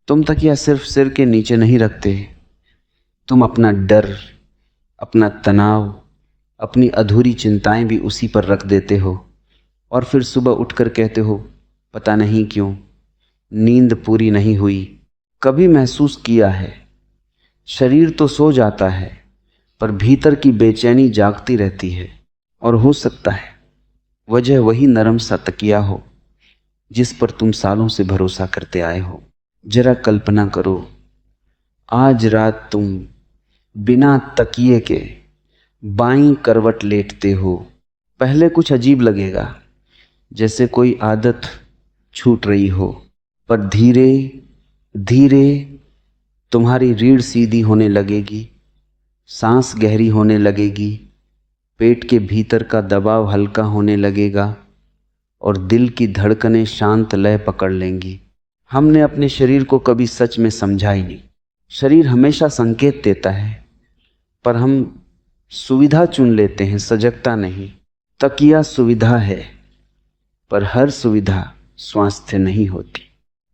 तुम तकिया सिर्फ सिर के नीचे नहीं रखते, तुम अपना डर, अपना तनाव, अपनी अधूरी चिंताएं भी उसी पर रख देते हो और फिर सुबह उठकर कहते हो पता नहीं क्यों नींद पूरी नहीं हुई। कभी महसूस किया है, शरीर तो सो जाता है पर भीतर की बेचैनी जागती रहती है, और हो सकता है वजह वही नरम सा तकिया हो जिस पर तुम सालों से भरोसा करते आए हो। जरा कल्पना करो, आज रात तुम बिना तकिए के बाईं करवट लेटते हो। पहले कुछ अजीब लगेगा, जैसे कोई आदत छूट रही हो, पर धीरे धीरे तुम्हारी रीढ़ सीधी होने लगेगी, सांस गहरी होने लगेगी, पेट के भीतर का दबाव हल्का होने लगेगा और दिल की धड़कनें शांत लय पकड़ लेंगी। हमने अपने शरीर को कभी सच में समझा ही नहीं। शरीर हमेशा संकेत देता है, पर हम सुविधा चुन लेते हैं, सजगता नहीं। तकिया सुविधा है, पर हर सुविधा स्वास्थ्य नहीं होती।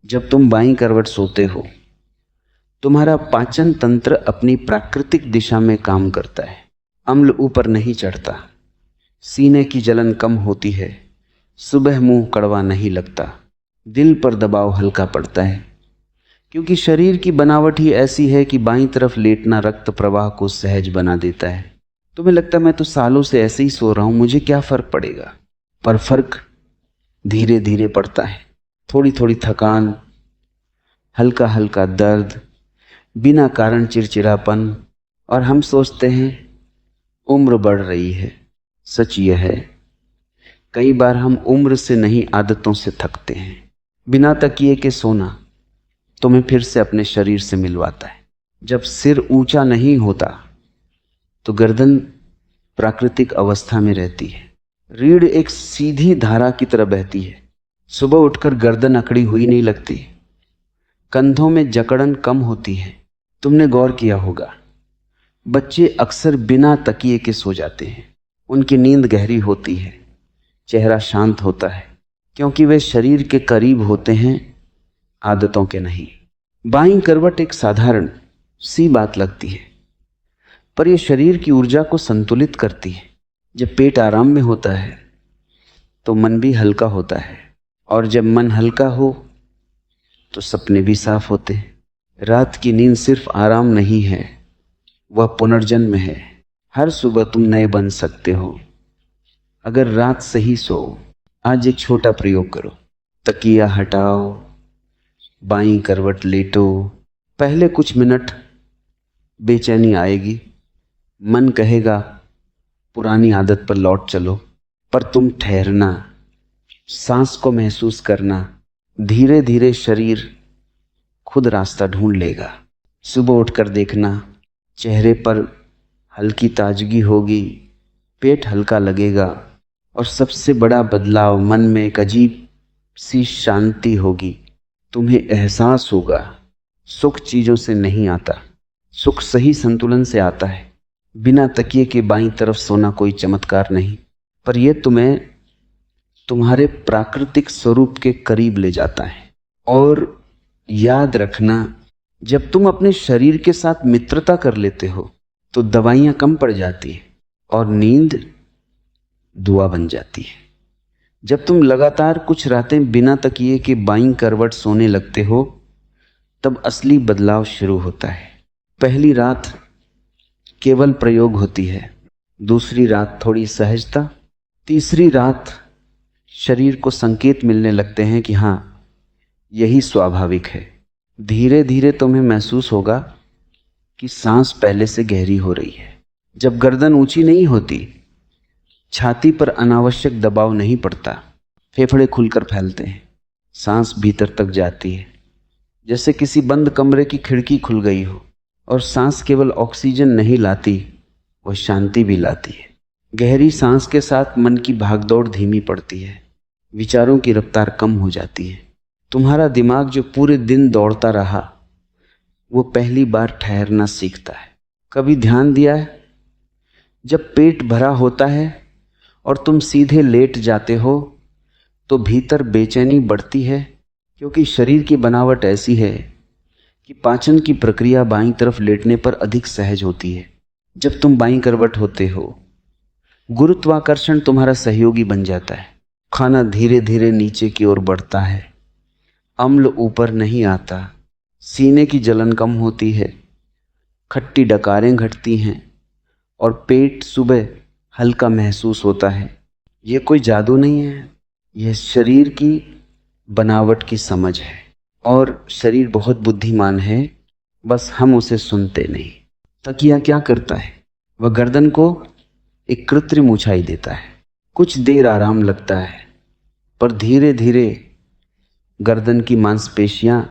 जब तुम बाईं करवट सोते हो, तुम्हारा पाचन तंत्र अपनी प्राकृतिक दिशा में काम करता है। अम्ल ऊपर नहीं चढ़ता, सीने की जलन कम होती है, सुबह मुंह कड़वा नहीं लगता, दिल पर दबाव हल्का पड़ता है, क्योंकि शरीर की बनावट ही ऐसी है कि बाईं तरफ लेटना रक्त प्रवाह को सहज बना देता है। तुम्हें लगता है मैं तो सालों से ऐसे ही सो रहा हूं, मुझे क्या फर्क पड़ेगा, पर फर्क धीरे धीरे पड़ता है। थोड़ी थोड़ी थकान, हल्का हल्का दर्द, बिना कारण चिड़चिड़ापन, और हम सोचते हैं उम्र बढ़ रही है। सच यह है, कई बार हम उम्र से नहीं आदतों से थकते हैं। बिना तकिए के सोना तुम्हें फिर से अपने शरीर से मिलवाता है। जब सिर ऊंचा नहीं होता तो गर्दन प्राकृतिक अवस्था में रहती है, रीढ़ एक सीधी धारा की तरह बहती है। सुबह उठकर गर्दन अकड़ी हुई नहीं लगती, कंधों में जकड़न कम होती है। तुमने गौर किया होगा, बच्चे अक्सर बिना तकिए के सो जाते हैं। उनकी नींद गहरी होती है, चेहरा शांत होता है, क्योंकि वे शरीर के करीब होते हैं, आदतों के नहीं। बाईं करवट एक साधारण सी बात लगती है, पर यह शरीर की ऊर्जा को संतुलित करती है। जब पेट आराम में होता है तो मन भी हल्का होता है, और जब मन हल्का हो तो सपने भी साफ होते हैं। रात की नींद सिर्फ आराम नहीं है, वह पुनर्जन्म है। हर सुबह तुम नए बन सकते हो अगर रात सही सो। आज एक छोटा प्रयोग करो, तकिया हटाओ, बाईं करवट लेटो। पहले कुछ मिनट बेचैनी आएगी, मन कहेगा पुरानी आदत पर लौट चलो, पर तुम ठहरना, सांस को महसूस करना। धीरे धीरे शरीर खुद रास्ता ढूंढ लेगा। सुबह उठकर देखना, चेहरे पर हल्की ताजगी होगी, पेट हल्का लगेगा, और सबसे बड़ा बदलाव, मन में एक अजीब सी शांति होगी। तुम्हें एहसास होगा सुख चीज़ों से नहीं आता, सुख सही संतुलन से आता है। बिना तकिए के बाईं तरफ सोना कोई चमत्कार नहीं, पर यह तुम्हें तुम्हारे प्राकृतिक स्वरूप के करीब ले जाता है। और याद रखना, जब तुम अपने शरीर के साथ मित्रता कर लेते हो तो दवाइयाँ कम पड़ जाती है और नींद दुआ बन जाती है। जब तुम लगातार कुछ रातें बिना तकिए के बाईं करवट सोने लगते हो, तब असली बदलाव शुरू होता है। पहली रात केवल प्रयोग होती है, दूसरी रात थोड़ी सहजता, तीसरी रात शरीर को संकेत मिलने लगते हैं कि हाँ, यही स्वाभाविक है। धीरे धीरे तुम्हें महसूस होगा कि सांस पहले से गहरी हो रही है। जब गर्दन ऊंची नहीं होती, छाती पर अनावश्यक दबाव नहीं पड़ता, फेफड़े खुलकर फैलते हैं, सांस भीतर तक जाती है, जैसे किसी बंद कमरे की खिड़की खुल गई हो। और सांस केवल ऑक्सीजन नहीं लाती, वह शांति भी लाती है। गहरी सांस के साथ मन की भागदौड़ धीमी पड़ती है, विचारों की रफ्तार कम हो जाती है। तुम्हारा दिमाग जो पूरे दिन दौड़ता रहा, वो पहली बार ठहरना सीखता है। कभी ध्यान दिया है, जब पेट भरा होता है और तुम सीधे लेट जाते हो तो भीतर बेचैनी बढ़ती है, क्योंकि शरीर की बनावट ऐसी है कि पाचन की प्रक्रिया बाईं तरफ लेटने पर अधिक सहज होती है। जब तुम बाईं करवट होते हो, गुरुत्वाकर्षण तुम्हारा सहयोगी बन जाता है। खाना धीरे धीरे नीचे की ओर बढ़ता है, अम्ल ऊपर नहीं आता, सीने की जलन कम होती है, खट्टी डकारें घटती हैं और पेट सुबह हल्का महसूस होता है। यह कोई जादू नहीं है, यह शरीर की बनावट की समझ है। और शरीर बहुत बुद्धिमान है, बस हम उसे सुनते नहीं। तकिया क्या करता है? वह गर्दन को एक कृत्रिम ऊंचाई देता है। कुछ देर आराम लगता है, पर धीरे धीरे गर्दन की मांसपेशियां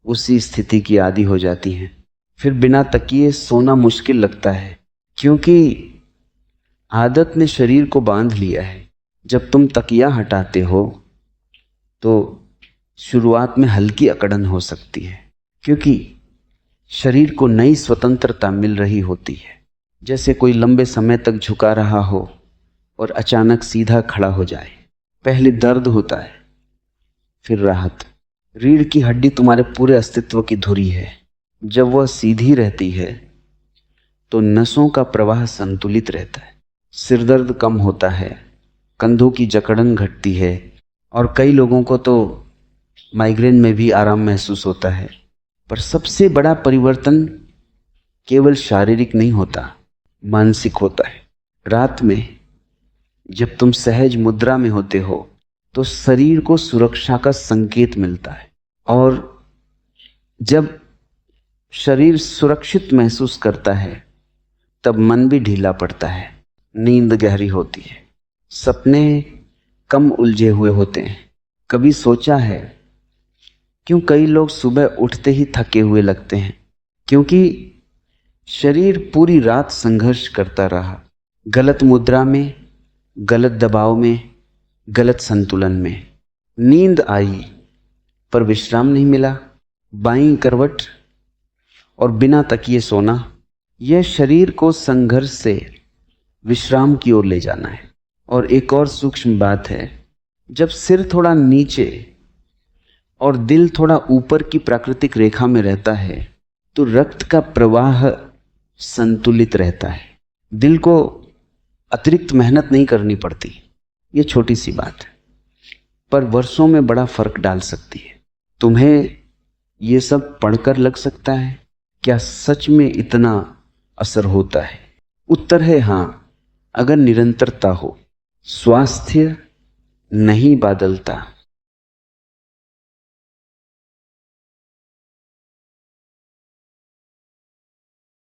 उसी स्थिति की आदी हो जाती हैं। फिर बिना तकिए सोना मुश्किल लगता है, क्योंकि आदत ने शरीर को बांध लिया है। जब तुम तकिया हटाते हो तो शुरुआत में हल्की अकड़न हो सकती है, क्योंकि शरीर को नई स्वतंत्रता मिल रही होती है। जैसे कोई लंबे समय तक झुका रहा हो और अचानक सीधा खड़ा हो जाए। पहले दर्द होता है, फिर राहत। रीढ़ की हड्डी तुम्हारे पूरे अस्तित्व की धुरी है। जब वह सीधी रहती है तो नसों का प्रवाह संतुलित रहता है, सिरदर्द कम होता है, कंधों की जकड़न घटती है और कई लोगों को तो माइग्रेन में भी आराम महसूस होता है। पर सबसे बड़ा परिवर्तन केवल शारीरिक नहीं होता, मानसिक होता है। रात में जब तुम सहज मुद्रा में होते हो तो शरीर को सुरक्षा का संकेत मिलता है, और जब शरीर सुरक्षित महसूस करता है तब मन भी ढीला पड़ता है। नींद गहरी होती है, सपने कम उलझे हुए होते हैं। कभी सोचा है क्यों कई लोग सुबह उठते ही थके हुए लगते हैं? क्योंकि शरीर पूरी रात संघर्ष करता रहा, गलत मुद्रा में, गलत दबाव में, गलत संतुलन में। नींद आई पर विश्राम नहीं मिला। बाईं करवट और बिना तकिए सोना, यह शरीर को संघर्ष से विश्राम की ओर ले जाना है। और एक और सूक्ष्म बात है, जब सिर थोड़ा नीचे और दिल थोड़ा ऊपर की प्राकृतिक रेखा में रहता है तो रक्त का प्रवाह संतुलित रहता है। दिल को अतिरिक्त मेहनत नहीं करनी पड़ती। ये छोटी सी बात है, पर वर्षों में बड़ा फर्क डाल सकती है। तुम्हें ये सब पढ़कर लग सकता है, क्या सच में इतना असर होता है? उत्तर है हाँ, अगर निरंतरता हो। स्वास्थ्य नहीं बदलता,